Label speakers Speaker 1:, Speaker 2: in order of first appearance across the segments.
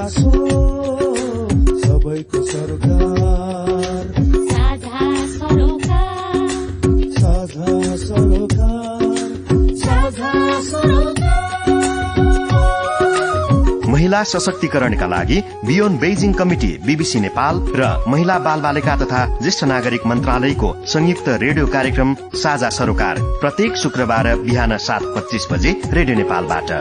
Speaker 1: चासो सबैको सरकार साझा सरोकार साझा सरोकार साझा सरोकार।
Speaker 2: महिला सशक्तिकरणका लागि beyond Beijing committee BBC Nepal र महिला बाल बालिका तथा ज्येष्ठ नागरिक मन्त्रालयको संयुक्त रेडियो कार्यक्रम साझा सरोकार प्रत्येक शुक्रबार बिहान 7:25 बजे रेडियो नेपालबाट।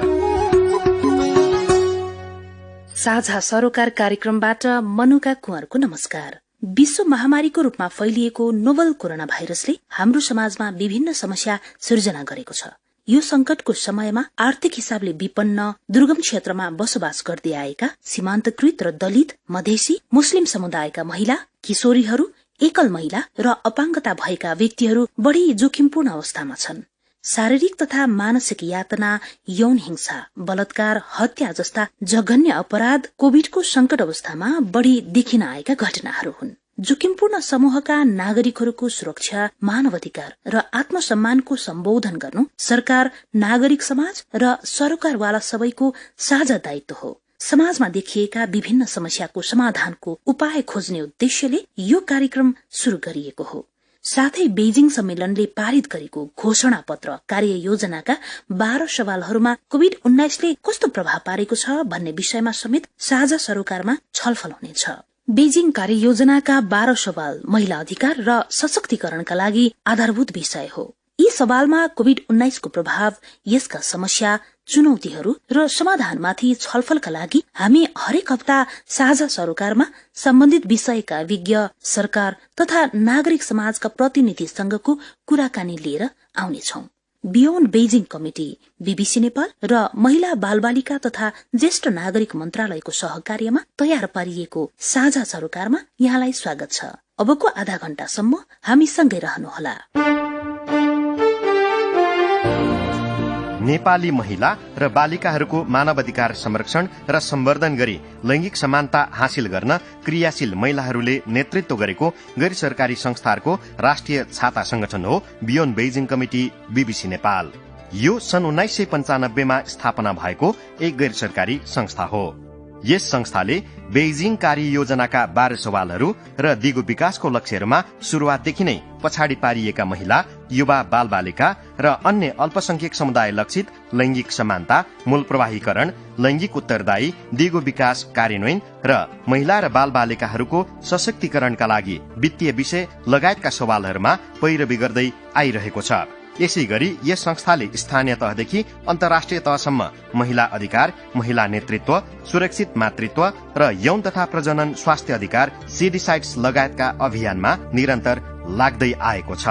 Speaker 3: साझा सरोकार कार्यक्रमबाट मनुका कुँवरको नमस्कार। विश्व महामारीको रूपमा फैलिएको नोभल कोरोना भाइरसले हाम्रो समाजमा विभिन्न समस्या सृजना गरेको छ। यो संकटको समयमा आर्थिक हिसाबले विपन्न दुर्गम क्षेत्रमा बसोबास गर्दै आएका सीमान्तकृत र दलित, मधेसी, मुस्लिम समुदायका महिला, किशोरीहरू, एकल महिला र अपाङ्गता भएका व्यक्तिहरू बढ़ी जोखिमपूर्ण अवस्थामा छन्। शारीरिक तथा मानसिक यातना, यौन हिंसा, बलात्कार, हत्या जस्ता जघन्य अपराध कोभिडको संकट अवस्थामा बढ़ी देखिन आएका घटनाहरू हुन्। जोखिमपूर्ण समूहका नागरिकहरूको सुरक्षा, मानवाधिकार र आत्मसम्मानको सम्बोधन गर्नु सरकार, नागरिक समाज र सरकारवाला सबैको साझा दायित्व हो। समाजमा देखिएका विभिन्न समस्याको समाधानको उपाय खोज्ने उद्देश्यले यो कार्यक्रम शुरू गरिएको हो। साथै बेजिङ सम्मेलनले पारित गरेको घोषणा पत्र कार्ययोजनाका 12 सवालहरूमा कोभिड-19ले कस्तो प्रभाव पारेको छ भन्ने विषयमा समेत साझा सरोकारमा छलफल हुनेछ। बेजिङ कार्ययोजनाका 12 सवाल महिला अधिकार र सशक्तिकरणका लागि आधारभूत विषय हो। यी सवालमा कोभिड-19 को प्रभाव, यसका समस्या, चुनौतीहरू र समाधानमाथि छलफलका लागि हामी हरेक हप्ता साझा सरोकारमा सम्बन्धित विषयका विज्ञ, सरकार तथा नागरिक समाजका प्रतिनिधिसँगको कुराकानी लिएर आउनेछौं। Beyond Beijing committee, BBC Nepal र महिला बालबालिका तथा ज्येष्ठ नागरिक मन्त्रालयको सहकार्यमा तयार पारिएको साझा सरोकारमा यहाँलाई स्वागत छ। अबको आधा घण्टासम्म हामी सँगै रहनुहोला।
Speaker 2: नेपाली महिला र बालिकाहरूको मानवाधिकार संरक्षण र सम्वर्धन गरी लैंगिक समानता हासिल गर्न क्रियाशील महिलाहरूले नेतृत्व गरेको गैर सरकारी संस्थाहरूको राष्ट्रिय छाता संगठन हो beyond Beijing committee BBC Nepal. यो सन् 1995 मा स्थापना भएको एक गैर सरकारी संस्था हो। यस संस्थाले बेजिङ कार्ययोजनाका 12 सवालहरू र दिगो विकासको लक्ष्यहरूमा शुरूआतदेखि नै पछाडि पारिएका महिला, युवा, बाल बालिका र अन्य अल्पसंख्यक समुदाय लक्षित लैंगिक समानता, मूल प्रवाहीकरण, लैंगिक उत्तरदायी, दिगो विकास कार्यान्वयन र महिला र बाल बालिकाहरूको सशक्तिकरणका लागि वित्तीय विषय लगायतका सवालहरूमा पैरवी गर्दै आइरहेको छ। यसै गरी यस संस्थाले स्थानीय तहदेखि अन्तर्राष्ट्रिय तहसम्म महिला अधिकार, महिला नेतृत्व, सुरक्षित मातृत्व र यौन तथा प्रजनन स्वास्थ्य अधिकार सिडिसाइड्स लगायतका अभियानमा निरन्तर लाग्दै आएको छ।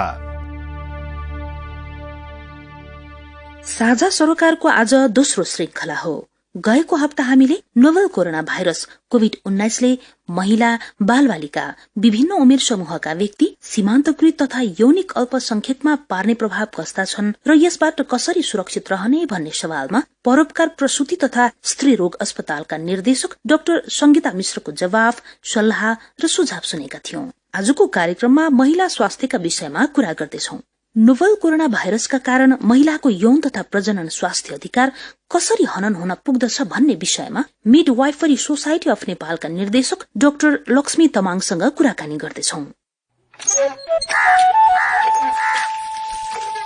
Speaker 3: साझा सरोकारको आज दोस्रो श्रृंखला हो। गएको हप्ता हामीले नोभल कोरोना भाइरस कोभिड-19ले महिला, बालबालिका, विभिन्न उमेर समूहका व्यक्ति, सीमान्तकृत तथा यौनिक अल्पसंख्यकमा पार्ने प्रभाव कस्ता छन् र यसबाट कसरी सुरक्षित रहने भन्ने सवालमा परोपकार प्रसूति तथा स्त्री रोग अस्पतालका निर्देशक डाक्टर संगीता मिश्रको जवाफ, सल्लाह र सुझाव सुनेका थियौं। आजको कार्यक्रममा महिला स्वास्थ्यका विषयमा कुरा गर्दैछौं। नोभल कोरोना भाइरसका कारण महिलाको यौन तथा प्रजनन स्वास्थ्य अधिकार कसरी हनन हुन पुग्दछ भन्ने विषयमा मिडवाइफरी सोसाइटी अफ नेपालका निर्देशक डाक्टर लक्ष्मी तमाङसँग कुराकानी गर्दैछौं।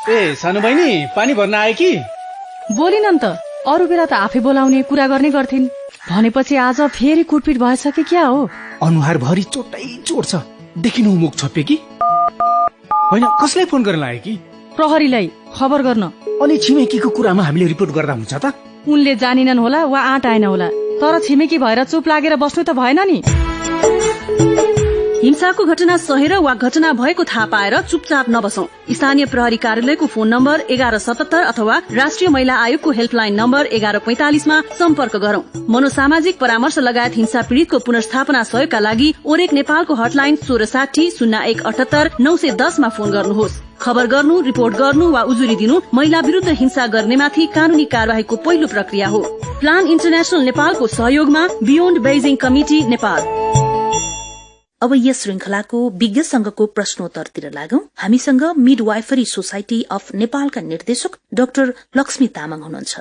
Speaker 4: ए सानो बहिनी, पानी भर्न आए कि?
Speaker 5: बोलिन त, अरू बेला त आफै बोलाउने कुरा गर्ने गर्थिन्, भनेपछि आज फेरि कुटपिट भएछ कि क्या हो?
Speaker 4: अनुहार भरि चोटै चोट छ, देखिनु मुख छोपे कि? होइन, कसलाई फोन गर्न लाग्यो कि?
Speaker 5: प्रहरीलाई खबर गर्न।
Speaker 4: अनि छिमेकीको कुरामा हामीले रिपोर्ट गर्दा हुन्छ त?
Speaker 5: उनले जानिनन् होला वा आँट आएन होला, तर छिमेकी भएर चुप लागेर बस्नु त भएन नि।
Speaker 6: हिंसाको घटना सहेर वा घटना भएको थाहा पाएर चुपचाप नबसौं। स्थानीय प्रहरी कार्यालयको फोन नम्बर 1177 अथवा राष्ट्रिय महिला आयोगको हेल्पलाइन नम्बर 1145 मा सम्पर्क गरौं। मनोसामाजिक परामर्श लगायत हिंसा पीड़ितको पुनर्स्थापना सहयोगका लागि ओरेक नेपालको हटलाइन 1660 0178 910 मा फोन गर्नुहोस्। खबर गर्नु, रिपोर्ट गर्नु वा उजुरी दिनु महिला विरुद्ध हिंसा गर्नेमाथि कानूनी कार्यवाहीको पहिलो प्रक्रिया हो। प्लान इन्टरनेशनल नेपालको सहयोगमा बियोन्ड बेजिङ कमिटी नेपाल।
Speaker 3: अब यस श्रृंखलाको विज्ञसँगको प्रश्नोत्तरतिर लागौं। हामीसँग मिडवाइफरी सोसाइटी अफ नेपालका निर्देशक डाक्टर लक्ष्मी तामाङ हुनुहुन्छ।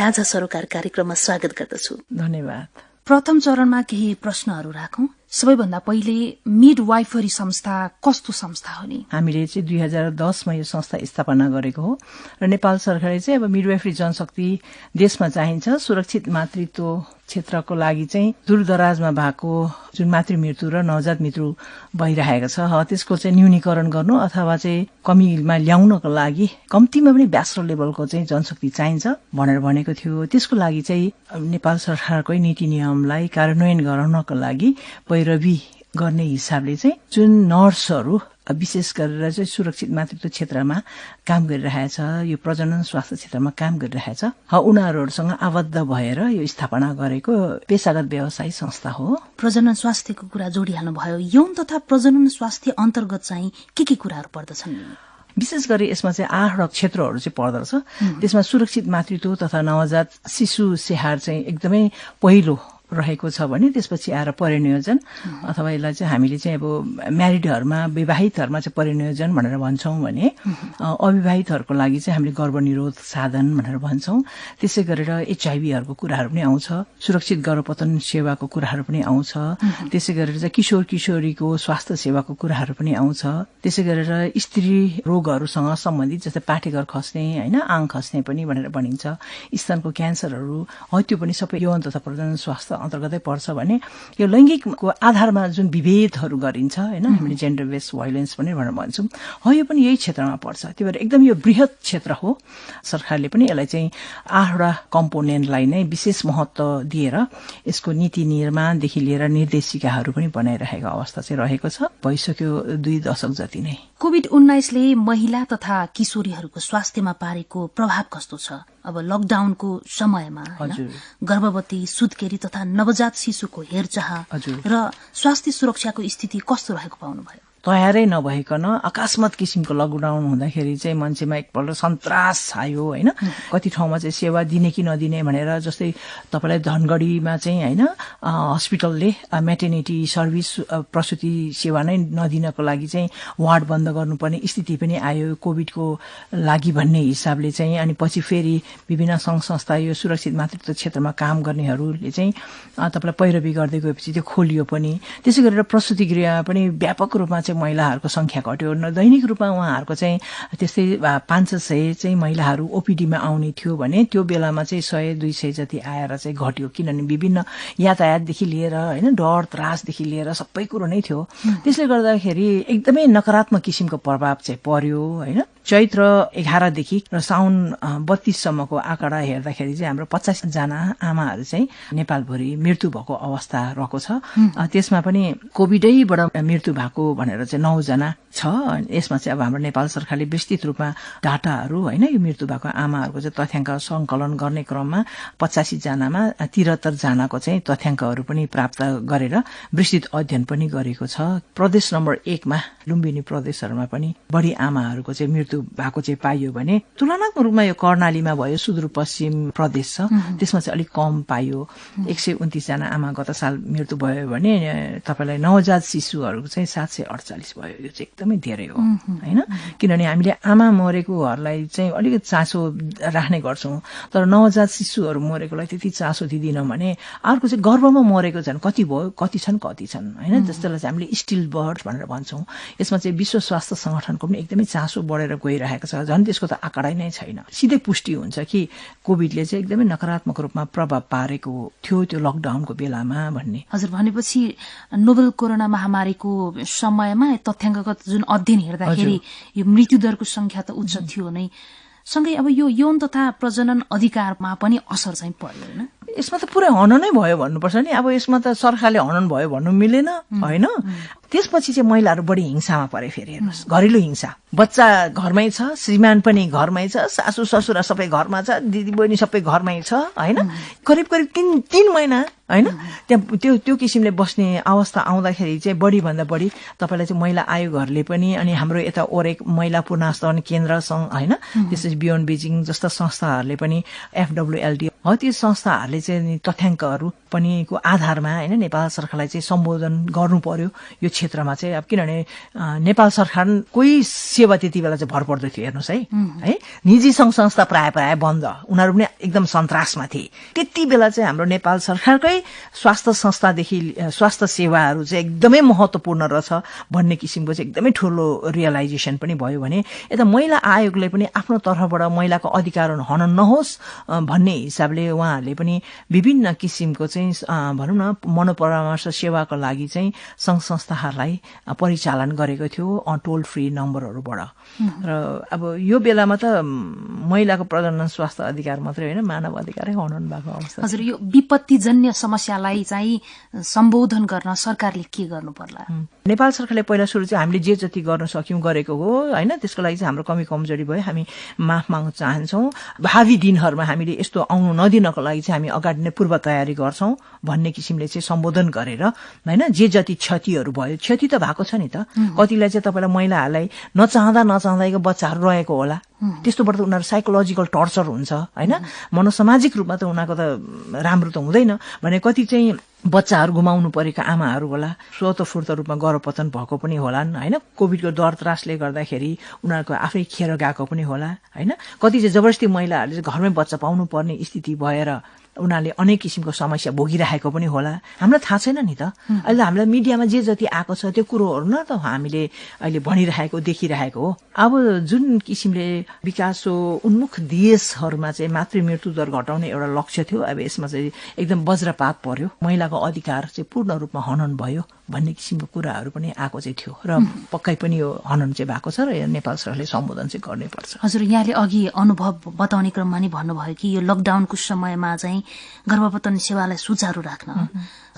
Speaker 3: साझा सरोकार कार्यक्रममा स्वागत गर्दछु।
Speaker 7: धन्यवाद।
Speaker 3: प्रथम चरणमा केही प्रश्नहरू राखौं। सबैभन्दा पहिले मिडवाइफरी संस्था कस्तो संस्था हो नि?
Speaker 7: हामीले चाहिँ 2010मा यो संस्था स्थापना गरेको हो र नेपाल सरकारले चाहिँ अब मिडवाइफरी जनशक्ति देशमा चाहिन्छ। सुरक्षित मातृत्व क्षेत्रको लागि चाहिँ दूरदराजमा भएको जुन मातृ मृत्यु र नवजात मृत्यु भइरहेको छ त्यसको चाहिँ न्यूनीकरण गर्नु अथवा चाहिँ कमीमा ल्याउनको लागि कम्तीमा पनि ब्याचलर लेभलको चाहिँ जनशक्ति चाहिन्छ भनेर भनेको थियो। त्यसको लागि चाहिँ नेपाल सरकारकै नीति नियमलाई कार्यान्वयन गराउनको लागि पैरवी गर्ने हिसाबले चाहिँ जुन नर्सहरू विशेष गरेर चाहिँ सुरक्षित मातृत्व क्षेत्रमा काम गरिरहेछ, यो प्रजनन स्वास्थ्य क्षेत्रमा काम गरिरहेछ, उनीहरूसँग आबद्ध भएर यो स्थापना गरेको पेशागत व्यवसायी संस्था हो।
Speaker 3: प्रजनन स्वास्थ्यको कुरा जोडिहाल्नु भयो। यौन तथा प्रजनन स्वास्थ्य अन्तर्गत चाहिँ के कुराहरू पर्दछन्?
Speaker 7: विशेष गरी यसमा चाहिँ 8 क्षेत्रहरू चाहिँ पर्दछ। त्यसमा सुरक्षित मातृत्व तथा नवजात शिशु स्याहार चाहिँ एकदमै पहिलो रहेको छ भने त्यसपछि आएर परिनियोजन अथवा यसलाई चाहिँ हामीले चाहिँ अब म्यारिडहरूमा विवाहितहरूमा चाहिँ परिनियोजन भनेर भन्छौँ भने अविवाहितहरूको लागि चाहिँ हामीले गर्भनिरोध साधन भनेर भन्छौँ। त्यसै गरेर HIV-हरूको कुराहरू पनि आउँछ, सुरक्षित गर्भपतन सेवाको कुराहरू पनि आउँछ, त्यसै गरेर चाहिँ किशोर किशोरीको स्वास्थ्य सेवाको कुराहरू पनि आउँछ, त्यसै गरेर स्त्री रोगहरूसँग सम्बन्धित जस्तै पाठेघर खस्ने होइन आङ खस्ने पनि भनेर भनिन्छ, स्तनको क्यान्सरहरू हो त्यो पनि सबै यौन तथा प्रजनन स्वास्थ्य अन्तर्गतै पर्छ भने यो लैङ्गिकको आधारमा जुन विभेदहरू गरिन्छ होइन हामीले जेन्डर बेस्ड भायोलेन्स पनि भनेर भन्छौँ हो यो पनि यही क्षेत्रमा पर्छ। त्यही भएर एकदम यो बृहत क्षेत्र हो। सरकारले पनि यसलाई चाहिँ 8वटा कम्पोनेन्टलाई नै विशेष महत्त्व दिएर यसको नीति निर्माणदेखि लिएर निर्देशिकाहरू पनि बनाइरहेको अवस्था चाहिँ रहेको छ। भइसक्यो 2 दशक जति नै।
Speaker 3: कोभिड-19ले महिला तथा किशोरीहरूको स्वास्थ्यमा पारेको प्रभाव कस्तो छ? अब लकडाउनको समयमा गर्भवती, सुत्केरी तथा नवजात शिशुको हेरचाह र स्वास्थ्य सुरक्षाको स्थिति कस्तो रहेको पाउनुभयो?
Speaker 7: तयारै नभइकन अकस्मात किसिमको लकडाउन हुँदाखेरि चाहिँ मान्छेमा एकपल्ट सन्तास छायो होइन। कति ठाउँमा चाहिँ सेवा दिने कि नदिने भनेर जस्तै तपाईँलाई धनगढीमा चाहिँ होइन हस्पिटलले मेटर्निटी सर्भिस प्रसुति सेवा नै नदिनको लागि चाहिँ वार्ड बन्द गर्नुपर्ने स्थिति पनि आयो कोभिडको लागि भन्ने हिसाबले चाहिँ। अनि पछि फेरि विभिन्न सङ्घ संस्था यो सुरक्षित मातृत्व क्षेत्रमा काम गर्नेहरूले चाहिँ तपाईँलाई पैरवी गर्दै गएपछि त्यो खोलियो पनि। त्यसै गरेर प्रसुति गृहमा पनि व्यापक रूपमा चाहिँ महिलाहरूको संख्या घट्यो। दैनिक रूपमा उहाँहरूको चाहिँ त्यस्तै 500 चाहिँ महिलाहरू ओपिडीमा आउने थियो भने त्यो बेलामा चाहिँ 100-200 जति आएर चाहिँ घट्यो। किनभने विभिन्न यातायातदेखि लिएर होइन डर त्रासदेखि लिएर सबै कुरो नै थियो। त्यसले गर्दाखेरि एकदमै नकारात्मक किसिमको प्रभाव चाहिँ पर्यो होइन। चैत्र 11 देखि र साउन 32 सम्मको आँकडा हेर्दाखेरि चाहिँ हाम्रो 50 जना आमाहरू चाहिँ नेपालभरि मृत्यु भएको अवस्था रहेको छ। त्यसमा पनि कोभिडैबाट मृत्यु भएको भनेर चाहिँ 9 जना छ। यसमा चाहिँ अब हाम्रो नेपाल सरकारले विस्तृत रूपमा डाटाहरू होइन यो मृत्यु भएको आमाहरूको चाहिँ तथ्याङ्क सङ्कलन गर्ने क्रममा 85 जनामा 73 जनाको चाहिँ तथ्याङ्कहरू पनि प्राप्त गरेर विस्तृत अध्ययन पनि गरेको छ। प्रदेश नम्बर 1 मा लुम्बिनी प्रदेशहरूमा पनि बढी आमाहरूको चाहिँ मृत्यु भएको चाहिँ पाइयो भने तुलनात्मक रूपमा यो कर्णालीमा भयो सुदूरपश्चिम प्रदेश छ त्यसमा चाहिँ अलिक कम पाइयो। 129 जना आमा गत साल मृत्यु भयो भने तपाईँलाई नवजात शिशुहरूको चाहिँ 748 भयो। यो चाहिँ एकदमै धेरै हो होइन। किनभने हामीले आमा मरेकोहरूलाई चाहिँ अलिकति चासो राख्ने गर्छौँ तर नवजात शिशुहरू मरेकोलाई त्यति चासो दिँदैनौँ भने अर्को चाहिँ गर्भमा मरेको झन् कति भयो कति छन् होइन। जसलाई चाहिँ हामीले स्टिल बर्थ भनेर भन्छौँ। यसमा चाहिँ विश्व स्वास्थ्य संगठनको पनि एकदमै चासो बढेर गइरहेको छ। झन् त्यसको त आँकडा नै छैन। सिधै पुष्टि हुन्छ कि कोभिडले चाहिँ एकदमै नकारात्मक रूपमा प्रभाव पारेको थियो त्यो लकडाउनको बेलामा भन्ने।
Speaker 3: हजुर भनेपछि नोभेल कोरोना महामारीको समयमा तथ्याङ्कगत जुन अध्ययन हेर्दाखेरि यो मृत्युदरको संख्या त उच्च थियो नै, सँगै अब यो यौन तथा प्रजनन अधिकारमा पनि असर चाहिँ पर्यो होइन।
Speaker 7: यसमा त पुरै हननै भयो भन्नुपर्छ नि। अब यसमा त सरकारले हनन भयो भन्नु मिलेन होइन। त्यसपछि चाहिँ महिलाहरू बढी हिंसामा परे। फेरि हेर्नुहोस् घरेलु हिंसा, बच्चा घरमै छ, श्रीमान पनि घरमै छ, सासू ससुरा सबै घरमा छ, दिदी बहिनी सबै घरमै छ होइन। करिब 3 महिना होइन त्यहाँ त्यो किसिमले बस्ने अवस्था आउँदाखेरि चाहिँ बढीभन्दा बढी तपाईँलाई चाहिँ महिला आयोगहरूले पनि अनि हाम्रो यता ओरेक महिला पुनर्स्थापन केन्द्र सङ्घ होइन त्यसपछि बियोन्ड बेजिङ जस्ता संस्थाहरूले पनि FWLD हो त्यो संस्थाहरूले चाहिँ तथ्याङ्कहरू पनि को आधारमा होइन नेपाल सरकारलाई चाहिँ सम्बोधन गर्नु पर्यो यो क्षेत्रमा चाहिँ। अब किनभने नेपाल सरकारकै सेवा त्यति बेला चाहिँ भर पर्दो थियो हेर्नुहोस् है निजी सङ्घ संस्था प्राय बन्द, उनीहरू पनि एकदम सन्तासमा थिए। त्यति बेला चाहिँ हाम्रो नेपाल सरकारकै स्वास्थ्य संस्थादेखि स्वास्थ्य सेवाहरू चाहिँ एकदमै महत्त्वपूर्ण रहेछ भन्ने किसिमको चाहिँ एकदमै ठुलो रियलाइजेसन पनि भयो भने यता महिला आयोगले पनि आफ्नो तर्फबाट महिलाको अधिकार हनन नहोस् भन्ने हिसाबले उहाँहरूले पनि विभिन्न किसिमको चाहिँ भनौँ न मनोपरामर्श सेवाको लागि चाहिँ सङ्घ संस्थाहरूलाई परिचालन गरेको थियो टोल फ्री नम्बरहरूबाट। र अब यो बेलामा त महिलाको प्रजनन स्वास्थ्य अधिकार मात्रै होइन मानव अधिकारै हनन भएको अवस्था।
Speaker 3: हजुर, यो विपत्तिजन्य समस्यालाई चाहिँ सम्बोधन गर्न सरकारले के गर्नु पर्ला?
Speaker 7: नेपाल सरकारले पहिला सुरु चाहिँ हामीले जे जति गर्न सक्यौँ गरेको हो होइन, त्यसको लागि चाहिँ हाम्रो कमी कमजोरी भयो, हामी माफ माग्न चाहन्छौँ। भावी दिनहरूमा हामीले यस्तो आउनु नदिनको लागि चाहिँ हामी अगाडि नै पूर्व तयारी गर्छौँ भन्ने किसिमले चाहिँ सम्बोधन गरेर होइन जे जति क्षतिहरू भयो, क्षति त भएको छ नि त। कतिलाई चाहिँ तपाईँलाई महिलाहरूलाई नचाहँदाको बच्चाहरू रहेको होला, त्यस्तोबाट त उनीहरू साइकोलोजिकल टर्चर हुन्छ होइन, मनोसामाजिक रूपमा त उनीहरूको त राम्रो त हुँदैन भने कति चाहिँ बच्चाहरू गुमाउनु परेका आमाहरू होला, स्वतःफूर्त रूपमा गर्भपतन भएको पनि होलान् होइन, कोभिडको डर त्रासले गर्दाखेरि उनीहरूको आफै खेर गएको पनि होला होइन, कति चाहिँ जबरजस्ती महिलाहरूले घरमै बच्चा पाउनु पर्ने स्थिति भएर उनीहरूले अनेक किसिमको समस्या भोगिरहेको पनि होला, हामीलाई थाहा छैन नि त। अहिले हामीलाई मिडियामा जे जति आएको छ त्यो कुरोहरू न त हामीले अहिले भनिरहेको देखिरहेको हो। अब जुन किसिमले विकासो उन्मुख देशहरूमा चाहिँ मातृ मृत्यु दर घटाउने एउटा लक्ष्य थियो, अब यसमा चाहिँ एकदम वज्रपात पर्यो, महिलाको अधिकार चाहिँ पूर्ण रूपमा हनन भयो भन्ने किसिमको कुराहरू पनि आएको चाहिँ थियो र पक्कै पनि यो हनन चाहिँ भएको छ र नेपाल सरकारले सम्बोधन चाहिँ गर्नै पर्छ।
Speaker 3: हजुर, यहाँले अघि अनुभव बताउने क्रममा नि भन्नुभयो कि यो लकडाउनको समयमा चाहिँ गर्भपतन सेवालाई सुचारू राख्न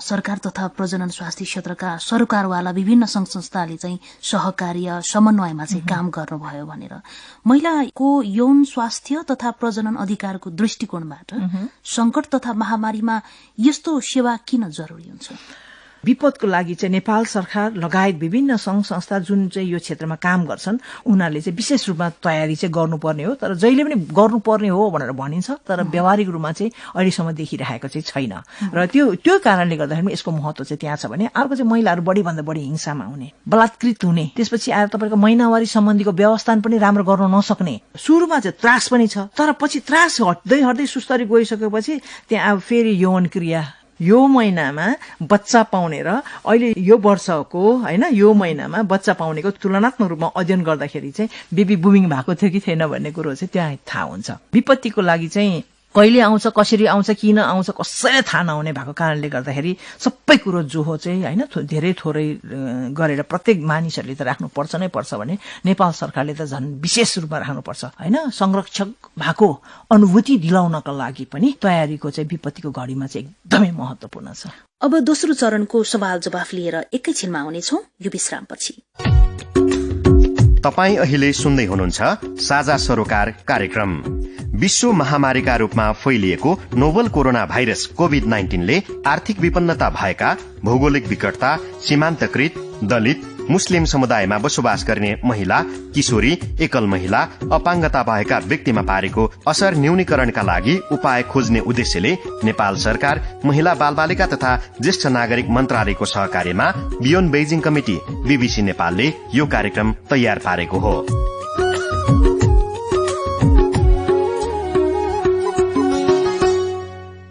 Speaker 3: सरकार तथा प्रजनन स्वास्थ्य क्षेत्रका सरकारवाला विभिन्न संघ संस्थाले चाहिँ सहकार्य समन्वयमा चाहिँ काम गर्नुभयो भनेर महिलाको यौन स्वास्थ्य तथा प्रजनन अधिकारको दृष्टिकोणबाट संकट तथा महामारीमा यस्तो सेवा किन जरुरी हुन्छ?
Speaker 7: विपदको लागि चाहिँ नेपाल सरकार लगायत विभिन्न संघ संस्था जुन चाहिँ यो क्षेत्रमा काम गर्छन् उनीहरूले चाहिँ विशेष रूपमा तयारी चाहिँ गर्नुपर्ने हो, तर जहिले पनि गर्नुपर्ने हो भनेर भनिन्छ, तर व्यावहारिक रूपमा चाहिँ अहिलेसम्म देखिरहेको चाहिँ छैन। र त्यो कारणले गर्दाखेरि यसको महत्व चाहिँ त्यहाँ छ भने अर्को चाहिँ महिलाहरू बढीभन्दा बढी हिंसामा हुने, बलात्कृत हुने, त्यसपछि आएर तपाईँको महिनावारी सम्बन्धीको व्यवस्थापन पनि राम्रो गर्न नसक्ने, सुरुमा चाहिँ त्रास पनि छ तर पछि त्रास हट्दै सुस्तरी गइसकेपछि त्यहाँ अब फेरि यौन क्रिया यो महिनामा बच्चा पाउने र अहिले यो वर्षको होइन यो महिनामा बच्चा पाउनेको तुलनात्मक रूपमा अध्ययन गर्दाखेरि चाहिँ बेबी बुमिङ भएको थियो कि थिएन भन्ने कुरो चाहिँ त्यहाँ थाहा हुन्छ। विपत्तिको लागि चाहिँ कहिले आउँछ, कसरी आउँछ, किन आउँछ कसैलाई थाहा नहुने भएको कारणले गर्दाखेरि सबै कुरो जो हो चाहिँ होइन धेरै थोरै गरेर प्रत्येक मानिसहरूले त राख्नु पर्छ नै पर्छ भने नेपाल सरकारले त झन् विशेष रूपमा राख्नुपर्छ होइन। संरक्षक भएको अनुभूति दिलाउनका लागि पनि तयारीको चाहिँ विपत्तिको घडीमा चाहिँ एकदमै महत्त्वपूर्ण छ।
Speaker 3: अब दोस्रो चरणको सवाल जवाफ लिएर एकैछिनमा आउनेछौँ यो विश्रामपछि।
Speaker 2: तपाईँ अहिले सुन्दै हुनुहुन्छ साझा सरोकार कार्यक्रम। विश्व महामारीका रूपमा फैलिएको नोभल कोरोना भाइरस कोभिड-19ले आर्थिक विपन्नता भएका, भौगोलिक विकटता, सीमान्तकृत, दलित, मुस्लिम समुदायमा बसोबास गर्ने महिला, किशोरी, एकल महिला, अपाङ्गता भएका व्यक्तिमा पारेको असर न्यूनीकरणका लागि उपाय खोज्ने उद्देश्यले नेपाल सरकार महिला बालबालिका तथा ज्येष्ठ नागरिक मन्त्रालयको सहकार्यमा बियोन्ड बेजिङ कमिटी बीबीसी नेपालले यो कार्यक्रम तयार पारेको हो।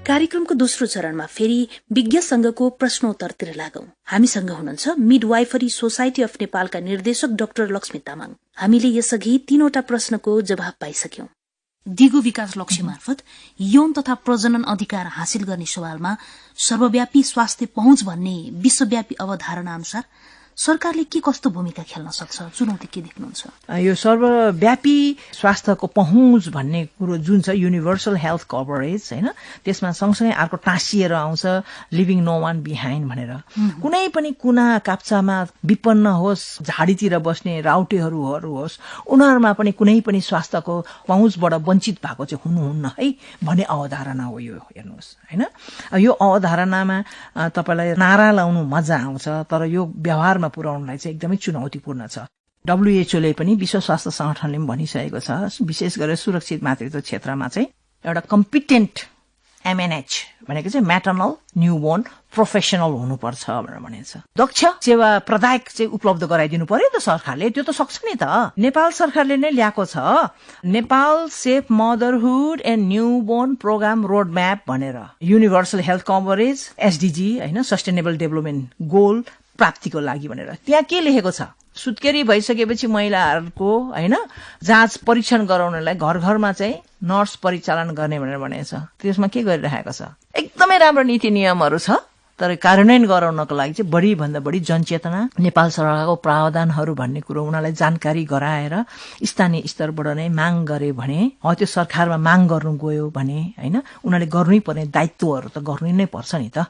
Speaker 3: कार्यक्रमको दोस्रो चरणमा फेरि विज्ञ संघको प्रश्नोत्तरतिर लागौं। हामीसँग हुनुहुन्छ मिडवाइफरी सोसाइटी अफ नेपालका निर्देशक डाक्टर लक्ष्मी तामाङ। हामीले यसअघि 3वटा प्रश्नको जवाब पाइसक्यौं। दिगो विकास लक्ष्य मार्फत यौन तथा प्रजनन अधिकार हासिल गर्ने सवालमा सर्वव्यापी स्वास्थ्य पहुँच भन्ने विश्वव्यापी अवधारणा अनुसार सरकारले के कस्तो भूमिका खेल्न सक्छ, चुनौती के देख्नुहुन्छ?
Speaker 7: यो सर्वव्यापी स्वास्थ्यको पहुँच भन्ने कुरो जुन छ युनिभर्सल हेल्थ कभरेज होइन, त्यसमा सँगसँगै अर्को टाँसिएर आउँछ लिभिङ नो वान बिहाइन्ड भनेर। कुनै पनि कुना काप्चामा विपन्न होस्, झाडीतिर बस्ने राउटेहरू होस्, उनीहरूमा पनि कुनै पनि स्वास्थ्यको पहुँचबाट वञ्चित भएको चाहिँ हुनुहुन्न है भन्ने अवधारणा हो यो। हेर्नुहोस् होइन, यो अवधारणामा तपाईँलाई नारा लाउनु मजा आउँछ तर यो व्यवहारमा पुर्याउनलाई चाहिँ एकदमै चुनौतीपूर्ण छ। WHO ले पनि विश्व स्वास्थ्य संगठनले पनि भनिसकेको छ विशेष गरेर सुरक्षित मातृत्व क्षेत्रमा चाहिँ एउटा कम्पिटेन्ट MNH भनेको चाहिँ म्याटर्नल न्यूबोर्न प्रोफेसनल हुनुपर्छ भनेर भनेको छ। दक्ष सेवा प्रदायक चाहिँ उपलब्ध गराइदिनु पर्यो त सरकारले, त्यो त सक्छ नि त। नेपाल सरकारले नै ल्याएको छ Nepal safe motherhood and newborn programme road map भनेर, युनिभर्सल हेल्थ कभरेज SDG होइन, सस्टेनेबल डेभलपमेन्ट गोल प्राप्तिको लागि भनेर। त्यहाँ के लेखेको छ, सुत्केरी भइसकेपछि महिलाहरूको होइन जाँच परीक्षण गराउनलाई घर घरमा चाहिँ नर्स परिचालन गर्ने भनेर भनेको छ। त्यसमा के गरिरहेको छ, एकदमै राम्रो नीति नियमहरू छ, तर कार्यान्वयन गराउनको लागि चाहिँ बढी भन्दा बढी जनचेतना, नेपाल सरकारको प्रावधानहरू भन्ने कुरो उनीहरूलाई जानकारी गराएर स्थानीय स्तरबाट नै माग गरे भने, त्यो सरकारमा माग गर्नु गयो भने होइन उनीहरूले गर्नै पर्ने दायित्वहरू त गर्नु नै पर्छ नि त।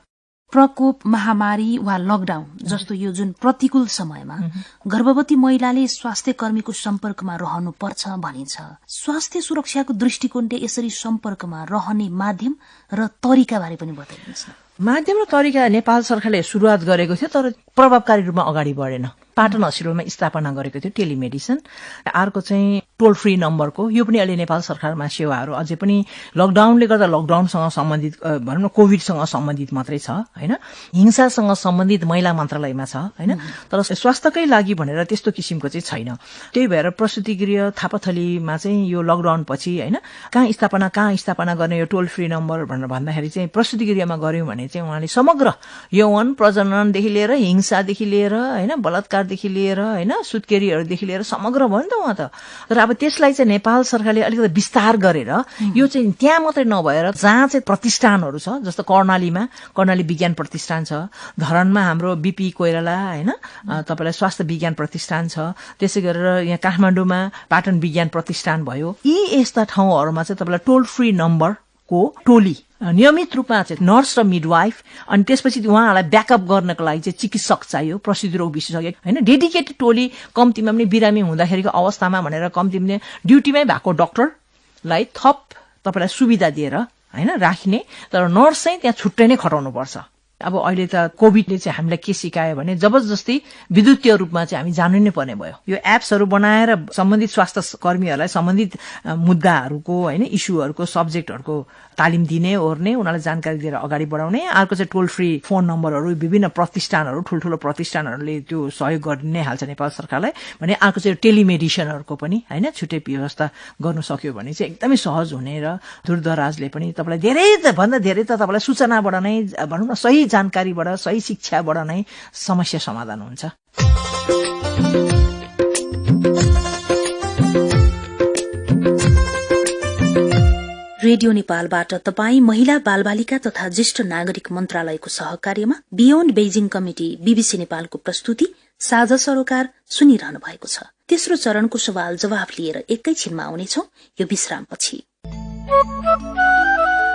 Speaker 3: प्रकोप, महामारी वा लकडाउन जस्तो यो जुन प्रतिकूल समयमा गर्भवती महिलाले स्वास्थ्य कर्मीको सम्पर्कमा रहनु पर्छ भनिन्छ। स्वास्थ्य सुरक्षाको दृष्टिकोणले यसरी सम्पर्कमा रहने माध्यम र तरिका बारे पनि बताइदिनुहोस् न।
Speaker 7: माध्यम र तरिका नेपाल सरकारले सुरुवात गरेको थियो, तर प्रभावकारी रूपमा अगाडि बढेन। पाटन हस्पिटलमा स्थापना गरेको थियो टेलिमेडिसिन। अर्को चाहिँ टोल फ्री नम्बरको, यो पनि अहिले नेपाल सरकारमा सेवाहरू अझै पनि लकडाउनले गर्दा लकडाउनसँग सम्बन्धित भनौँ न कोभिडसँग सम्बन्धित मात्रै छ होइन, हिंसासँग सम्बन्धित महिला मन्त्रालयमा छ होइन, तर स्वास्थ्यकै लागि भनेर त्यस्तो किसिमको चाहिँ छैन। त्यही भएर प्रसुति गृह थापाथलीमा चाहिँ यो लकडाउन पछि होइन कहाँ स्थापना गर्ने यो टोल फ्री नम्बर भनेर भन्दाखेरि चाहिँ प्रसुति गृहमा गऱ्यौँ भने चाहिँ उहाँले समग्र यौवन प्रजननदेखि लिएर हिंसादेखि लिएर होइन बलात्कारदेखि लिएर होइन सुत्केरीहरूदेखि लिएर समग्र भयो नि त उहाँ त। तर अब त्यसलाई चाहिँ नेपाल सरकारले अलिकति विस्तार गरेर यो चाहिँ त्यहाँ मात्रै नभएर जहाँ चाहिँ प्रतिष्ठानहरू छ, जस्तो कर्णाली विज्ञान प्रतिष्ठान छ, धरानमा हाम्रो BP कोइराला होइन तपाईँलाई स्वास्थ्य विज्ञान प्रतिष्ठान छ, त्यसै गरेर यहाँ काठमाडौँमा पाटन विज्ञान प्रतिष्ठान भयो। यी यस्ता ठाउँहरूमा चाहिँ तपाईँलाई टोल फ्री नम्बरको टोली नियमित रूपमा चाहिँ नर्स र मिडवाइफ, अनि त्यसपछि उहाँहरूलाई ब्याकअप गर्नको लागि चाहिँ चिकित्सक चाहियो, प्रसुति रोग विशेषज्ञ होइन, डेडिकेटेड टोली कम्तीमा पनि बिरामी हुँदाखेरिको अवस्थामा भनेर कम्तीमा ड्युटीमै भएको डक्टरलाई थप तपाईँलाई सुविधा दिएर होइन राख्ने, तर नर्स चाहिँ त्यहाँ छुट्टै नै खटाउनुपर्छ। अब अहिले त कोभिडले चाहिँ हामीलाई के सिकायो भने जबरजस्ती विद्युतीय रूपमा चाहिँ हामी जानु नै पर्ने भयो। यो एप्सहरू बनाएर सम्बन्धित स्वास्थ्य कर्मीहरूलाई सम्बन्धित मुद्दाहरूको होइन इस्युहरूको सब्जेक्टहरूको तालिम दिने ओर्ने, उनीहरूलाई जानकारी दिएर अगाडि बढाउने। अर्को चाहिँ टोल फ्री फोन नम्बरहरू विभिन्न प्रतिष्ठानहरू ठुल्ठुलो प्रतिष्ठानहरूले त्यो सहयोग गरि नै हाल्छ नेपाल सरकारलाई भने। अर्को चाहिँ टेलिमेडिसिनहरूको पनि होइन छुट्टै व्यवस्था गर्नु सक्यो भने चाहिँ एकदमै सहज हुने र दूरदराजले पनि तपाईँलाई धेरै भन्दा धेरै त तपाईँलाई सूचनाबाट नै भनौँ न सही जानकारीबाट सही शिक्षाबाट नै समस्या समाधान हुन्छ।
Speaker 3: रेडियो नेपालबाट तपाईँ महिला बालबालिका तथा ज्येष्ठ नागरिक मन्त्रालयको सहकार्यमा बियोन्ड बेजिङ कमिटी BBC नेपालको प्रस्तुति साझा सरोकार सुनिरहनु भएको छ। तेस्रो चरणको सवाल जवाफ लिएर एकैछिनमा आउनेछौ यो विश्रामपछि।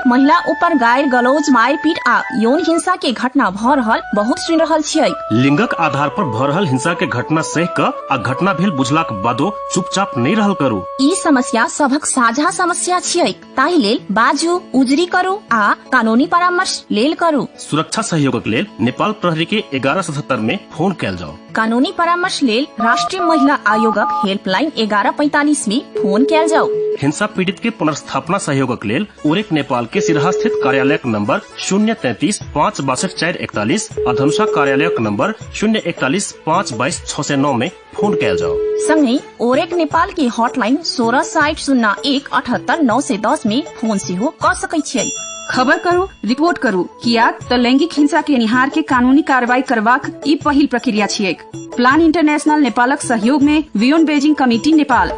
Speaker 8: महिला ऊपर गायर गलौज मारपीट आ यौन हिंसा के घटना भ रहल बहुत सुनि रहल छियै।
Speaker 9: लिंगक आधार पर भ रहल हिंसा के घटना सह क आ घटना भेल बुझलाक बादो चुपचाप नहीं रहल करू।
Speaker 8: ई समस्या सबक साझा समस्या छियै, ताहि लेल बाजू उजरी करू आ कानूनी परामर्श लेल करू।
Speaker 9: सुरक्षा सहयोगक लेल नेपाल प्रहरी के 1177 में फोन कैल जाओ।
Speaker 8: कानूनी परामर्श लेल राष्ट्रीय महिला आयोगक हेल्पलाइन 1145 में फोन कैल जाओ।
Speaker 9: हिंसा पीड़ित के पुनर्स्थापना सहयोगक लेल ओरेक नेपाल के सिराहा स्थित कार्यालयक नंबर 033 5 62 441 अधनुषा कार्यालयक नंबर 041 5 22 609 में फोन कैल जाओ।
Speaker 8: संगै ओरेक नेपाल की हॉटलाइन 16 60 01 78 910 में फोन से हो कर सकै छियै।
Speaker 10: खबर करू, रिपोर्ट करू, कियाक त लैंगिक हिंसा के निहार के कानूनी कार्रवाई करबाक ई पहिल प्रक्रिया छियै। प्लान इंटरनेशनल नेपालक सहयोग में बियोन्ड बेजिङ कमिटी नेपाल।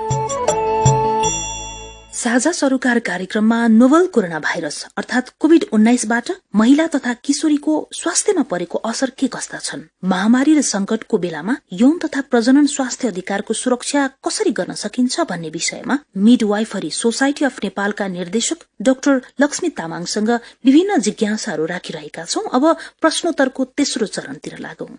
Speaker 3: साझा सरोकार कार्यक्रममा नोभल कोरोना भाइरस अर्थात कोभिड-19बाट महिला तथा किशोरीको स्वास्थ्यमा परेको असर के कस्ता छन्, महामारी र संकटको बेलामा यौन तथा प्रजनन स्वास्थ्य अधिकारको सुरक्षा कसरी गर्न सकिन्छ भन्ने विषयमा मिडवाइफरी सोसाइटी अफ नेपालका निर्देशक डाक्टर लक्ष्मी तामाङसँग विभिन्न जिज्ञासाहरू राखिरहेका छौं। अब प्रश्नोत्तरको तेस्रो चरणतिर लागौं।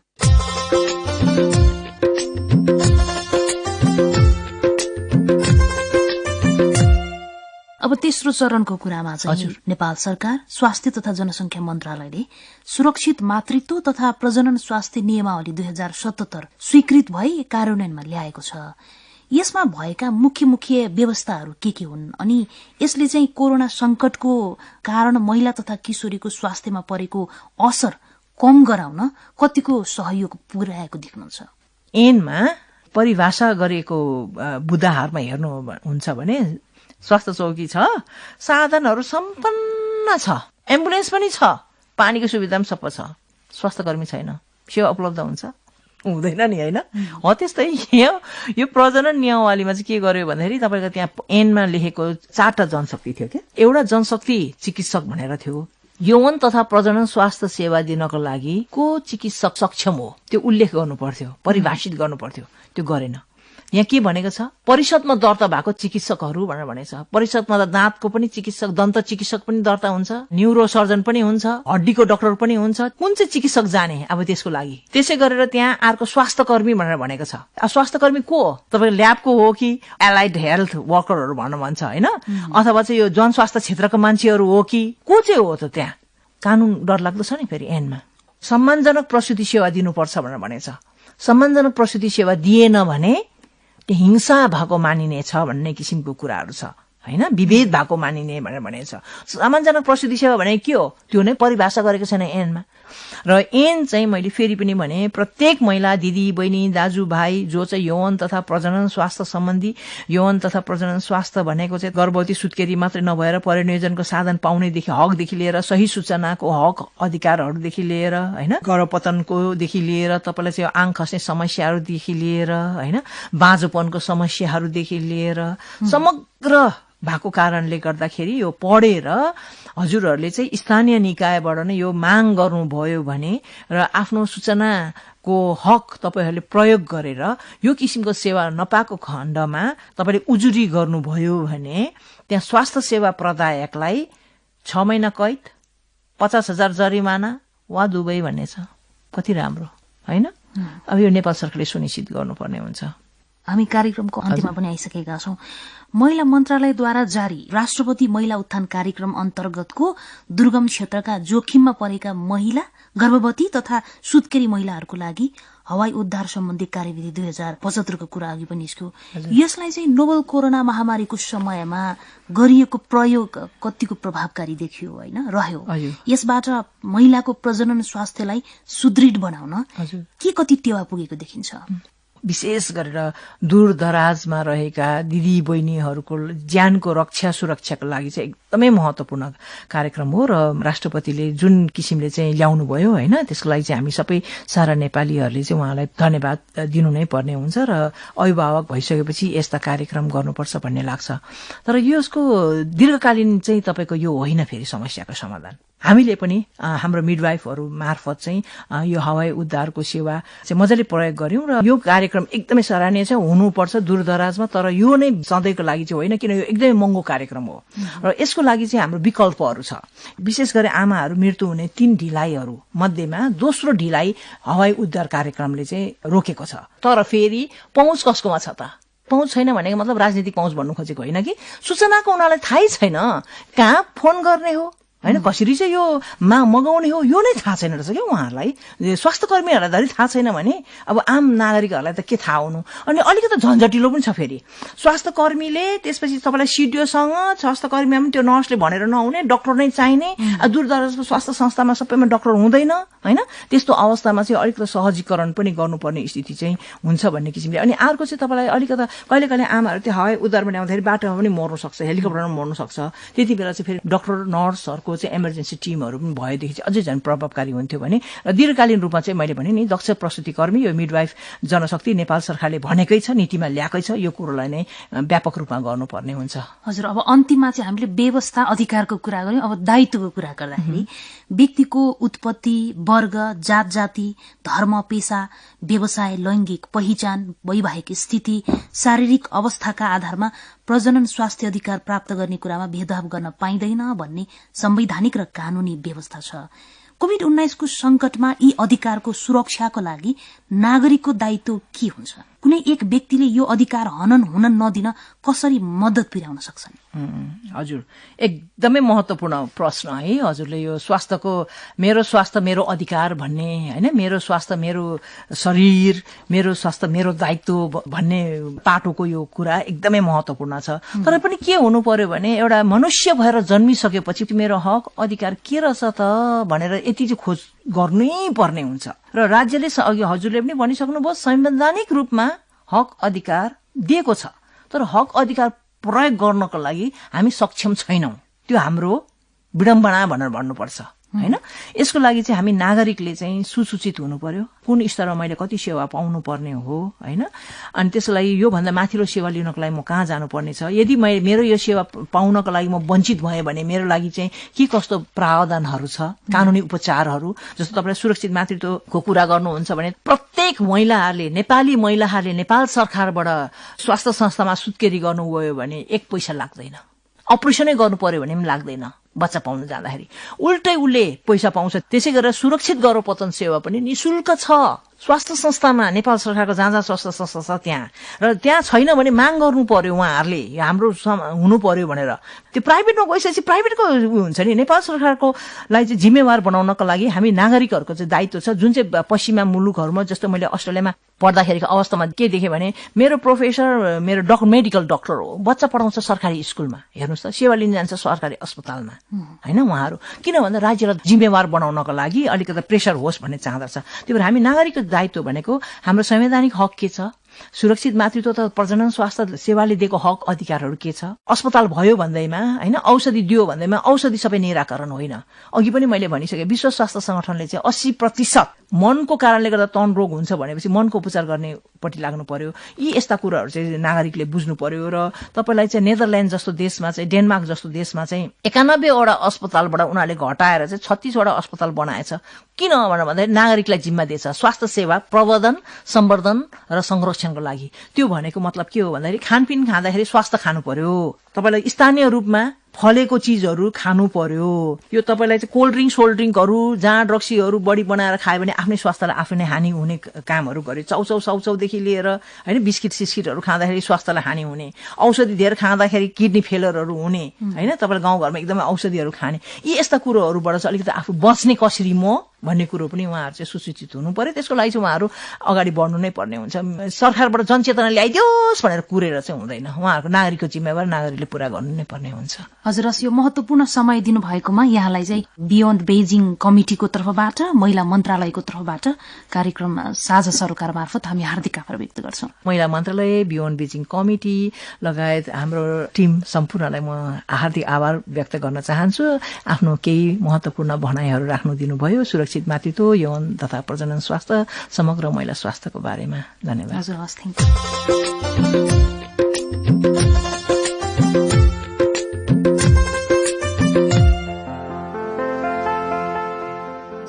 Speaker 3: अब तेस्रो चरणको कुरामा चाहिँ नेपाल सरकार स्वास्थ्य तथा जनसंख्या मन्त्रालयले सुरक्षित मातृत्व तथा प्रजनन स्वास्थ्य नियमावली 2077 स्वीकृत भई कार्यान्वयनमा ल्याएको छ। यसमा भएका मुख्य व्यवस्थाहरू के हुन् अनि यसले चाहिँ कोरोना संकटको कारण महिला तथा किशोरीको स्वास्थ्यमा परेको असर कम गराउन कतिको सहयोग पुर्याएको देख्नुहुन्छ?
Speaker 7: ऐनमा परिभाषा गरेको बुदाहारमा हेर्नु हुन्छ भने स्वास्थ्य चौकी छ, साधनहरू सम्पन्न छ, एम्बुलेन्स पनि छ, पानीको सुविधा पनि सबै छ, स्वास्थ्य कर्मी छैन, सेवा उपलब्ध हुन्छ हुँदैन नि होइन? हो त्यस्तै यो प्रजनन नियमावलीमा चाहिँ के गर्यो भन्दाखेरि तपाईँको त्यहाँ ऐनमा लेखेको 4टा जनशक्ति थियो क्या। एउटा जनशक्ति चिकित्सक भनेर थियो, यौन तथा प्रजनन स्वास्थ्य सेवा दिनको लागि को चिकित्सक सक्षम हो त्यो उल्लेख गर्नु पर्थ्यो, परिभाषित गर्नु पर्थ्यो, त्यो गरेन। यहाँ के भनेको छ, परिषदमा दर्ता भएको चिकित्सकहरू भनेर भनेको छ। परिषदमा त दाँतको पनि चिकित्सक, दन्त चिकित्सक पनि दर्ता हुन्छ, न्युरो सर्जन पनि हुन्छ, हड्डीको डाक्टर पनि हुन्छ। कुन चाहिँ चिकित्सक जाने अब त्यसको लागि? त्यसै गरेर त्यहाँ अर्को स्वास्थ्य कर्मी भनेर भनेको छ। स्वास्थ्य कर्मी को हो? तपाईको ल्याबको हो कि एलाइड हेल्थ वर्करहरू भन्नु भन्छ होइन, अथवा चाहिँ यो जनस्वास्थ्य क्षेत्रको मान्छेहरू हो कि को चाहिँ हो त? त्यहाँ कानून डरलाग्दो छ नि। फेरि ऐनमा सम्मानजनक प्रसुति सेवा दिनुपर्छ भनेर भनेको छ। सम्मानजनक प्रसुति सेवा दिएन भने हिंसा भएको मानिनेछ भन्ने किसिमको कुराहरू छ होइन, विभेद भएको मानिने भनेर भनेको छ। सम्मानजनक प्रसुति सेवा भने के हो त्यो नै परिभाषा गरेको छैन ऐनमा। र ऐन चाहिँ मैले फेरि पनि भने प्रत्येक महिला दिदी बहिनी दाजुभाइ जो चाहिँ यौन तथा प्रजनन स्वास्थ्य सम्बन्धी, यौन तथा प्रजनन स्वास्थ्य भनेको चाहिँ गर्भवती सुत्केरी मात्रै नभएर परिनियोजनको साधन पाउनेदेखि हकदेखि लिएर सही सूचनाको हक अधिकारहरूदेखि लिएर होइन, गर्भपतनकोदेखि लिएर तपाईँलाई चाहिँ आङ खस्ने समस्याहरूदेखि लिएर होइन, बाँझोपनको समस्याहरूदेखि लिएर समग्र भएको कारणले गर्दाखेरि यो पढेर हजुरहरूले चाहिँ स्थानीय निकायबाट नै यो माग गर्नुभयो भने र आफ्नो सूचनाको हक तपाईँहरूले प्रयोग गरेर यो किसिमको सेवा नपाएको खण्डमा तपाईँले उजुरी गर्नुभयो भने त्यहाँ स्वास्थ्य सेवा प्रदायकलाई 6 महिना कैद, 50,000 जरिमाना वा दुवै भन्ने छ। कति राम्रो होइन? अब यो नेपाल सरकारले सुनिश्चित गर्नुपर्ने हुन्छ।
Speaker 3: हामी कार्यक्रमको अन्त्यमा पनि आइसकेका छौं। महिला मन्त्रालयद्वारा जारी राष्ट्रपति महिला उत्थान कार्यक्रम अन्तर्गतको दुर्गम क्षेत्रका जोखिममा परेका महिला, गर्भवती तथा सुत्केरी महिलाहरूको लागि हवाई उद्धार सम्बन्धी कार्यविधि 2075 को कुरा अघि पनि निस्क्यो। यसलाई चाहिँ नोभल कोरोना महामारीको समयमा गरिएको प्रयोग कतिको प्रभावकारी देखियो होइन, रह्यो? यसबाट महिलाको प्रजनन स्वास्थ्यलाई सुदृढ बनाउन के कति टेवा पुगेको देखिन्छ?
Speaker 7: विशेष गरेर दूर दराजमा रहेका दिदी बहिनीहरूको ज्यानको रक्षा सुरक्षाको लागि चाहिँ एकदमै महत्वपूर्ण कार्यक्रम हो र राष्ट्रपतिले जुन किसिमले चाहिँ ल्याउनु भयो होइन, त्यसको लागि चाहिँ हामी सबै सारा नेपालीहरूले चाहिँ उहाँलाई धन्यवाद दिनु नै पर्ने हुन्छ र अभिभावक भइसकेपछि यस्ता कार्यक्रम गर्नुपर्छ भन्ने लाग्छ। तर यसको दीर्घकालीन चाहिँ तपाईँको यो होइन फेरि समस्याको समाधान। हामीले पनि हाम्रो मिडवाइफहरू मार्फत चाहिँ यो हवाई उद्धारको सेवा चाहिँ मजाले प्रयोग गर्यौं र यो कार्यक्रम एकदमै सराहनीय छ, हुनुपर्छ दूरदराजमा। तर यो नै सधैँको लागि चाहिँ होइन, किन यो एकदमै महँगो कार्यक्रम हो र यसको लागि चाहिँ हाम्रो विकल्पहरू छ। विशेष गरी आमाहरू मृत्यु हुने 3 ढिलाइहरू मध्येमा दोस्रो ढिलाइ हवाई उद्धार कार्यक्रमले चाहिँ रोकेको छ। तर फेरि पहुँच कसकोमा छ त? पहुँच छैन भनेको मतलब राजनीतिक पहुँच भन्नु खोजेको होइन कि सूचनाको उनीहरूलाई थाहै छैन, कहाँ फोन गर्ने हो होइन, कसरी चाहिँ यो मगाउने हो यो नै थाहा छैन रहेछ क्या उहाँहरूलाई। स्वास्थ्य कर्मीहरूलाई धरि थाहा छैन भने अब आम नागरिकहरूलाई त के थाहा हुनु? अनि अलिकति झन्झटिलो पनि छ। फेरि स्वास्थ्य कर्मीले त्यसपछि तपाईँलाई सिडिओसँग स्वास्थ्य कर्मीमा पनि त्यो नर्सले भनेर नहुने, डाक्टर नै चाहिने, दूरदराजको स्वास्थ्य संस्थामा सबैमा डाक्टर हुँदैन होइन। त्यस्तो अवस्थामा चाहिँ अलिकति सहजीकरण पनि गर्नुपर्ने स्थिति चाहिँ हुन्छ भन्ने किसिमले। अनि अर्को चाहिँ तपाईँलाई अलिकति कहिले कहिले आमाहरू त्यो हवाई उद्धारमा ल्याउँदाखेरि बाटोमा पनि मर्नु सक्छ, हेलिकप्टरमा मर्नु सक्छ। त्यति बेला चाहिँ फेरि डाक्टर नर्सहरूको चाहिँ इमर्जेन्सी टिमहरू पनि भएदेखि चाहिँ अझै झन् प्रभावकारी हुन्थ्यो भने। र दीर्घकालीन रूपमा चाहिँ मैले भने नि दक्ष प्रसुति कर्मी यो मिडवाइफ जनशक्ति नेपाल सरकारले भनेकै छ, नीतिमा ल्याएकै छ, यो कुरोलाई नै व्यापक रूपमा गर्नुपर्ने हुन्छ।
Speaker 3: हजुर, अब अन्तिममा चाहिँ हामीले व्यवस्था अधिकारको कुरा गर्यौं। अब दायित्वको कुरा गर्दाखेरि व्यक्तिको उत्पत्ति, वर्ग, जात जाति, धर्म, पेशा, व्यवसाय, लैंगिक पहिचान, वैवाहिक स्थिति, शारीरिक अवस्थाका आधारमा प्रजनन स्वास्थ्य अधिकार प्राप्त गर्ने कुरामा भेदभाव गर्न पाइँदैन भन्ने संवैधानिक र कानूनी व्यवस्था छ। कोभिड-19 को संकटमा यी अधिकारको सुरक्षाको लागि नागरिकको दायित्व के हुन्छ? कुनै एक व्यक्तिले यो अधिकार हनन हुन नदिन कसरी मद्दत पुर्याउन सक्छन्?
Speaker 7: हजुर, एकदमै महत्वपूर्ण प्रश्न है हजुरले यो स्वास्थ्यको मेरो स्वास्थ्य मेरो अधिकार भन्ने हैन, मेरो स्वास्थ्य मेरो शरीर, मेरो स्वास्थ्य मेरो दायित्व भन्ने पाटोको यो कुरा एकदमै महत्वपूर्ण छ। तर पनि के हुनु पर्यो भने एउटा मनुष्य भएर जन्मिसकेपछि मेरो हक अधिकार के रहेछ त भनेर यति चाहिँ खोज गर्नै पर्ने हुन्छ। र राज्यले अघि हजुरले पनि भनिसक्नुभयो संवैधानिक रूपमा हक अधिकार दिएको छ, तर हक अधिकार प्रयोग गर्नको लागि हामी सक्षम छैनौं। त्यो हाम्रो विडम्बना भनेर भन्नुपर्छ हैन। यसको लागि चाहिँ हामी नागरिकले चाहिँ सुसूचित हुनु पर्यो, कुन स्तरमा मैले कति सेवा पाउनु पर्ने हो हैन। अनि त्यसको लागि यो भन्दा माथिल्लो सेवा लिनको लागि म कहाँ जानुपर्ने छ, यदि मेरो यो सेवा पाउनको लागि म वञ्चित भएँ भने मेरो लागि चाहिँ के कस्तो प्रावधानहरू छ, कानुनी उपचारहरू। जस्तो तपाईले सुरक्षित मातृत्वको कुरा गर्नुहुन्छ भने प्रत्येक महिलाहरूले, नेपाली महिलाहरूले नेपाल सरकारबाट स्वास्थ्य संस्थामा सुत्केरी गर्नुभयो भने 1 पैसा लाग्दैन। अपरेसनै गर्नु पर्यो भने पनि लाग्दैन बच्चा पाउन जाँदाखेरि, उल्टै उसले पैसा पाउँछ। त्यसै गरेर सुरक्षित गर्भपतन सेवा पनि निशुल्क छ स्वास्थ्य संस्थामा। नेपाल सरकारको जहाँ स्वास्थ्य संस्था छ त्यहाँ, र त्यहाँ छैन भने माग गर्नु पर्यो उहाँहरूले, हाम्रो हुनु पर्यो भनेर। त्यो प्राइभेटमा गइसकेपछि प्राइभेटको हुन्छ नि। नेपाल सरकारको लागि चाहिँ जिम्मेवार बनाउनको लागि हामी नागरिकहरूको चाहिँ दायित्व छ, जुन चाहिँ पश्चिमा मुलुकहरूमा जस्तो मैले अस्ट्रेलियामा पढ्दाखेरिको अवस्थामा के देखेँ भने मेरो प्रोफेसर मेरो मेडिकल डक्टर हो, बच्चा पढाउँछ सरकारी स्कुलमा, हेर्नुहोस् त सेवा लिन जान्छ सरकारी अस्पतालमा हैन। उहाँहरू किन भन्दा राज्यलाई जिम्मेवार बनाउनको लागि अलिकति प्रेसर होस् भन्ने चाहदछ। त्यही भएर हामी नागरिकको दायित्व भनेको हाम्रो संवैधानिक हक के छ, सुरक्षित मातृत्व त प्रजनन स्वास्थ्य सेवाले दिएको हक अधिकारहरू के छ, अस्पताल भयो भन्दैमा हैन, औषधि दियो भन्दैमा औषधि सबै निराकरण होइन। अघि पनि मैले भनिसके विश्व स्वास्थ्य संगठनले चाहिँ 80% मनको कारणले गर्दा तन रोग हुन्छ भनेपछि मनको उपचार गर्ने पट्टि लाग्नु पर्यो। यी यस्ता कुराहरू चाहिँ नागरिकले बुझ्नु पर्यो। र तपाईलाई चाहिँ नेदरल्यान्ड जस्तो देशमा चाहिँ, डेनमार्क जस्तो देशमा चाहिँ 91 वटा अस्पतालबाट उनीहरूले घटाएर चाहिँ 36 वटा अस्पताल बनाएछ। किन भन्दा नागरिकलाई जिम्मा दिएछ स्वास्थ्य सेवा प्रवर्धन, सम्वर्धन र संरक्षणको लागि। त्यो भनेको मतलब के हो भन्दाखेरि खानपिन खाँदाखेरि स्वास्थ्य खानु पर्यो, तपाईलाई स्थानीय रूपमा फलेको चीजहरू खानु पर्यो। यो तपाईलाई चाहिँ कोल्ड ड्रिङ्कहरू जाँड रक्सीहरू बढी बनाएर खायो भने आफ्नै स्वास्थ्यलाई आफै नै हानि हुने कामहरू गर्यो। चाउचाउदेखि लिएर हैन बिस्किट सिस्किटहरू खाँदाखेरि स्वास्थ्यलाई हानि हुने, औषधि धेरै खाँदाखेरि किडनी फेलरहरू हुने हैन, तपाईले गाउँघरमा एकदमै औषधिहरू खाने, यी यस्ता कुरोहरूबाट चाहिँ अलिकति आफू बच्ने कसरी म भन्ने कुरो पनि उहाँहरू चाहिँ सुसूचित हुनु पर्यो। त्यसको लागि चाहिँ उहाँहरू अगाडि बढ्नु नै पर्ने हुन्छ। सरकारबाट जनचेतना ल्याइदियोस् भनेर कुरेर चाहिँ हुँदैन, उहाँहरूको नागरिकको जिम्मेवार नागरिकले पूरा गर्नु नै पर्ने हुन्छ।
Speaker 3: हजुर, यो महत्वपूर्ण समय दिनुभएकोमा यहाँलाई चाहिँ बियोन्ड बेजिङ कमिटिको तर्फबाट, महिला मन्त्रालयको तर्फबाट कार्यक्रम साझा सरोकार मार्फत हामी हार्दिक आभार व्यक्त गर्छौं।
Speaker 7: महिला मन्त्रालय, बियोन्ड बेजिङ कमिटी लगायत हाम्रो टिम सम्पूर्णलाई म हार्दिक आभार व्यक्त गर्न चाहन्छु। आफ्नो केही महत्वपूर्ण भनाइहरू राख्नु दिनुभयो सुरक्षित मातृत्व, यौन तथा प्रजनन स्वास्थ्य, समग्र महिला स्वास्थ्यको बारेमा। धन्यवाद।
Speaker 3: हजुर, हस्, थ्यांक यू।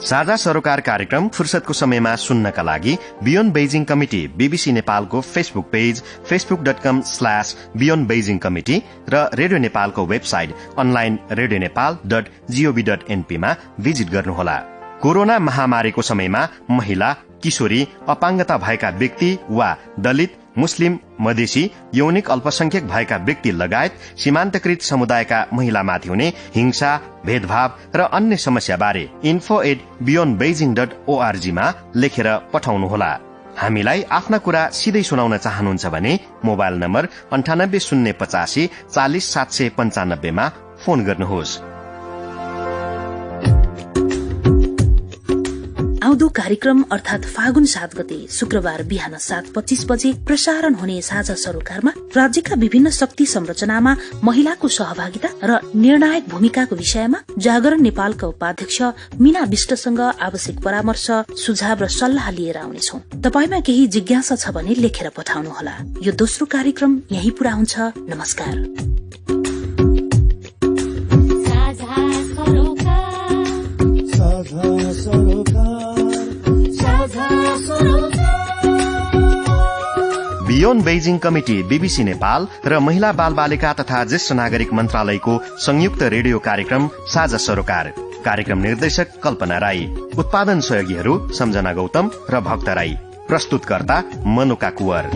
Speaker 2: साझा सरोकार कार्यक्रम फुर्सदको समयमा सुन्नका लागि बियोन्ड बेजिङ कमिटी बीबीसी नेपालको फेसबुक पेज facebook.com/बियोन्ड बेजिङ कमिटी र रेडियो नेपालको वेबसाइट अनलाइन radionepal.gov.np मा भिजिट गर्नुहोला। कोरोना महामारीको समयमा महिला, किशोरी, अपाङ्गता भएका व्यक्ति वा दलित, मुस्लिम, मधेसी, यौनिक अल्पसंख्यक भएका व्यक्ति लगायत सीमान्तकृत समुदायका महिलामाथि हुने हिंसा, भेदभाव र अन्य समस्याबारे info@beyondbeijing.org मा लेखेर पठाउनुहोला। हामीलाई आफ्ना कुरा सिधै सुनाउन चाहनुहुन्छ भने मोबाइल नम्बर 98 085 40 795 मा फोन गर्नुहोस्।
Speaker 3: आउँदो कार्यक्रम अर्थात फागुन 7 गते शुक्रबार बिहान 7:25 बजे प्रसारण हुने साझा सरोकारमा राज्यका विभिन्न शक्ति संरचनामा महिलाको सहभागिता र निर्णायक भूमिकाको विषयमा जागरण नेपालका उपाध्यक्ष मीना विष्टसँग आवश्यक परामर्श, सुझाव र सल्लाह लिएर आउनेछौं। तपाईमा केही जिज्ञासा छ भने लेखेर पठाउनुहोला। यो दोस्रो कार्यक्रम यही पूरा हुन्छ। नमस्कार।
Speaker 2: Beyond Beijing committee BBC Nepal र महिला बाल बालिका तथा ज्येष्ठ नागरिक मन्त्रालयको संयुक्त रेडियो कार्यक्रम साझा सरोकार। कार्यक्रम निर्देशक कल्पना राई, उत्पादन सहयोगीहरू सम्झना गौतम र भक्त राई। प्रस्तुतकर्ता मनुका कुवर।